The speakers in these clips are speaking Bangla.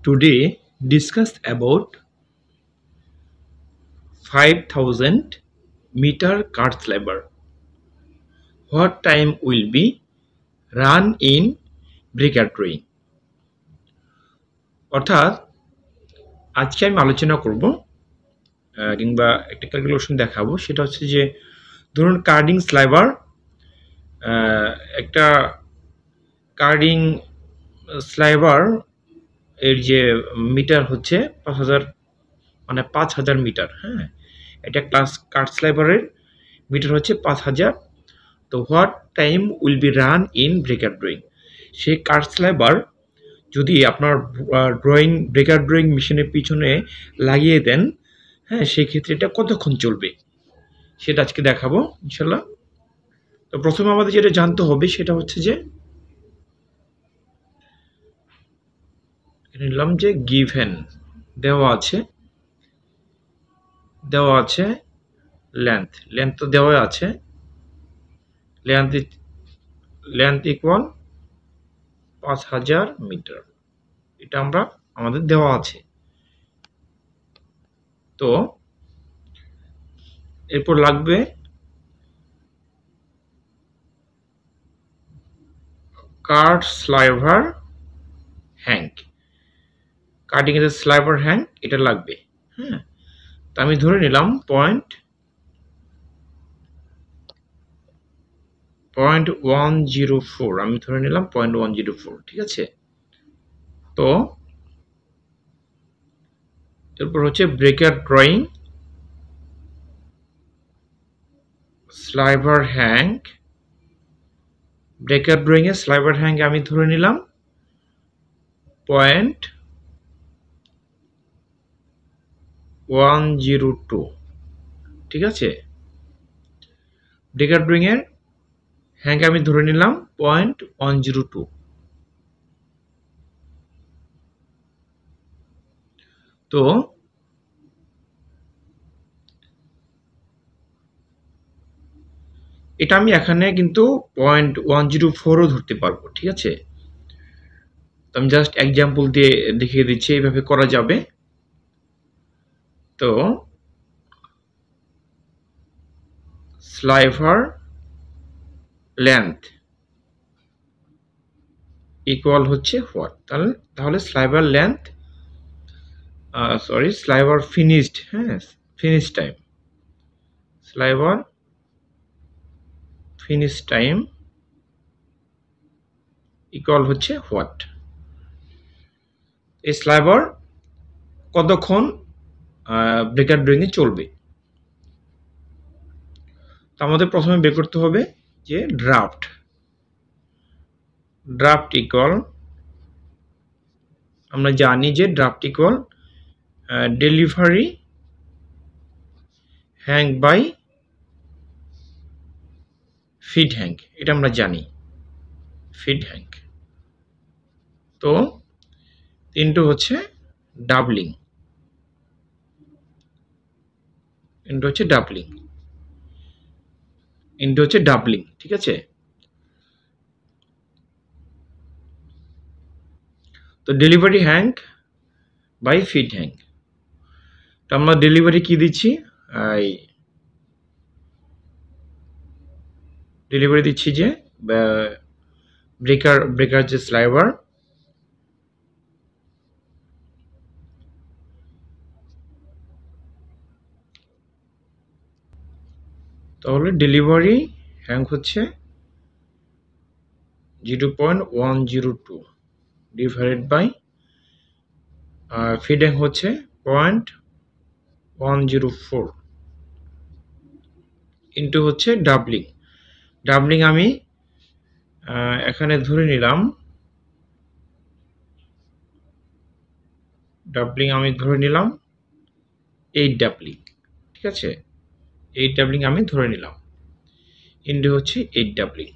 Today discuss about 5000 meter cart sliver. What time will be run in breaker drawing? অর্থাৎ আজকে আমি আলোচনা করব কিংবা একটা ক্যালকুলেশন দেখাবো, সেটা হচ্ছে যে ধরুন কার্ডিং স্লাইভার একটা কার্ডিং স্লাইভার এর যে মিটার হচ্ছে 5000, মানে 5000 মিটার। হ্যাঁ, এটা ক্লাস কার্ড স্লাইভারের মিটার হচ্ছে 5000। তো what time will be run in breaker drawing, সেই কার্ড স্লাইভার যদি আপনার ব্রেকার ড্রয়িং মেশিনের পিছনে লাগিয়ে দেন, হ্যাঁ, সেই ক্ষেত্রে এটা কতক্ষণ চলবে সেটা আজকে দেখাবো ইনশাল্লাহ। তো প্রথমে আমাদের যেটা জানতে হবে সেটা হচ্ছে যে নিলাম যে গিভেন দেওয়া আছে লেন্থ তো দেওয়া আছে, লেন্থ ইকুয়াল 5000 মিটার, এটা আমাদের দেওয়া আছে। তো এরপর লাগবে কার্ড স্লাইভার হ্যাঙ্ক, কাটিং এর স্লাইভার হ্যাঙ্ক এটা লাগবে। হ্যাঁ, তো আমি ধরে নিলাম 0.104, আমি ধরে নিলাম 0.104, ঠিক আছে। তো এরপর হচ্ছে breaker drawing sliver hank, breaker drawing এর স্লাইভার হ্যাঙ্ক আমি ধরে নিলাম 0.102, ঠিক আছে। ব্রেকার ড্রয়িং এর হ্যাঙ্ক আমি ধরে নিলাম 0.102। তো এটা আমি এখানে কিন্তু 0.104ও ধরতে পারবো, ঠিক আছে। তো আমি জাস্ট এক্সাম্পল দিয়ে দেখিয়ে দিচ্ছি এইভাবে করা যাবে। তো স্লাইভার লেন্থ ইকুয়াল হচ্ছে হোয়াট, তাহলে স্লাইভার লেন্থ স্লাইভার ফিনিশড, হ্যাঁ, finish time, sliver finish time equal হচ্ছে হোয়াট, এই স্লাইভার কতক্ষণ ব্রেকার ড্রয়িং এ চলবে। তো আমাদের প্রথমে বের করতে হবে যে ড্রাফট ইকুয়াল, আমরা জানি যে draft equal delivery hank by feed hank, এটা আমরা জানি ফিড হ্যাঙ্ক। তো ইনটু হচ্ছে ডাবলিং, ঠিক আছে। তো delivery hank by feed hank, তো আমরা ডেলিভারি কি দিচ্ছি, ডেলিভারি দিচ্ছি যে ব্রেকার যে স্লাইভার, তাহলে ডেলিভারি হ্যাঙ্ক হচ্ছে 0.102 ডিভাইডেড বাই ফিড হ্যাঙ্ক হচ্ছে 0.104 ইন্টু হচ্ছে ডাবলিং আমি এখানে ধরে নিলাম, 8 ডাবলিং, ঠিক আছে। 8 ডাবলিং আমি ধরে নিলাম ইন্টু হচ্ছে 8 ডাবলিং।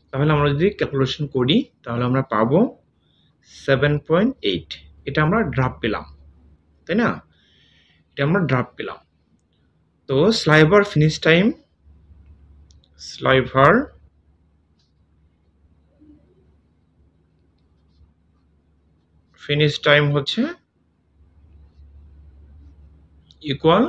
তাহলে আমরা যদি ক্যালকুলেশন করি তাহলে আমরা পাবো 7.8, এটা আমরা ড্রাফট পেলাম, তাই না, এটা আমরা ড্রাফট পেলাম। তো sliver finish time, finish time হচ্ছে ইকুয়াল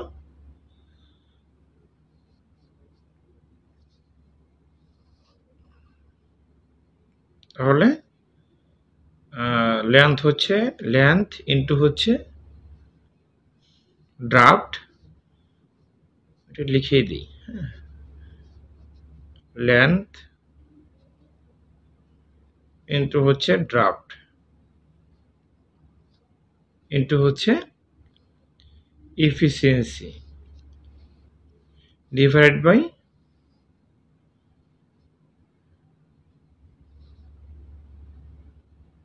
তাহলে লেন্থ হচ্ছে লেন্থ ইন্টু হচ্ছে ড্রাফট, এটা লিখিয়ে দিই। হ্যাঁ, লেন্থ ইন্টু হচ্ছে ড্রাফট ইন্টু হচ্ছে efficiency divide by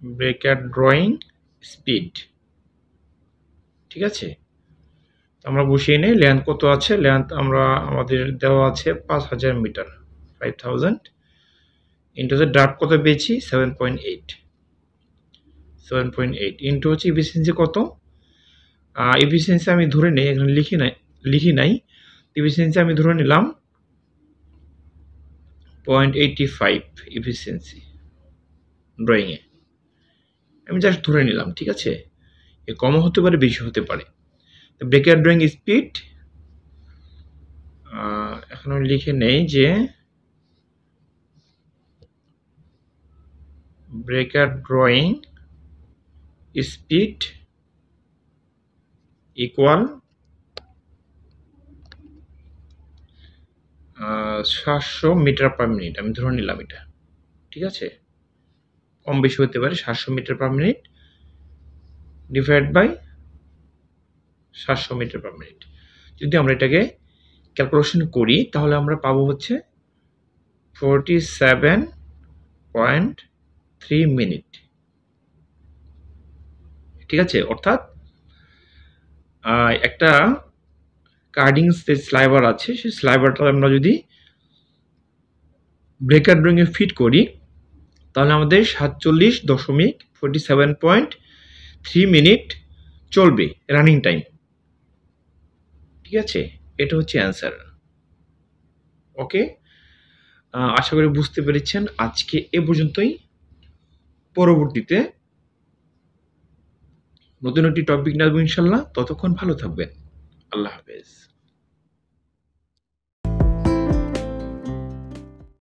breaker drawing speed. ঠিক আছে, আমরা বসিয়ে নিই লেন্থ কত আছে। লেন্থ আমাদের দেওয়া আছে 5000 মিটার, 5000 ইন্টু হচ্ছে ড্রাফট কত পেয়েছি 7.8, 7.8 ইন্টু হচ্ছে এফিসিয়েন্সি কত। এফিসিয়েন্সি আমি ধরে নেই, এখানে লিখি নাই। এফিসিয়েন্সি আমি ধরে নিলাম 0.85 এফিসিয়েন্সি ড্রয়িংয়ে, আমি জাস্ট ধরে নিলাম। ঠিক আছে, এ কমও হতে পারে বেশি হতে পারে। ব্রেকার ড্রয়িং স্পিড এখন আমি লিখে নেই যে breaker drawing speed equal 700 metre per minute, আমি ধরে নিলাম এটা। ঠিক আছে, কম বেশি হতে পারে। 700 metre per minute divide by 700 metre per minute. যদি আমরা এটাকে ক্যালকুলেশন করি তাহলে আমরা পাবো হচ্ছে 47.3 মিনিট। ঠিক আছে, অর্থাৎ একটা কার্ডিং যে স্লাইভার আছে সেই স্লাইভারটা আমরা যদি ব্রেকার ড্রয়িংয়ে ফিট করি তাহলে আমাদের 47.3 মিনিট চলবে রানিং টাইম। ঠিক আছে, এটা হচ্ছে অ্যান্সার। ওকে, আশা করি বুঝতে পেরেছেন। আজকে এ পর্যন্তই, পরবর্তীতে নতুন একটি টপিক নিয়ে আসবো ইনশাল্লাহ। ততক্ষণ ভালো থাকবেন, আল্লাহ হাফেজ।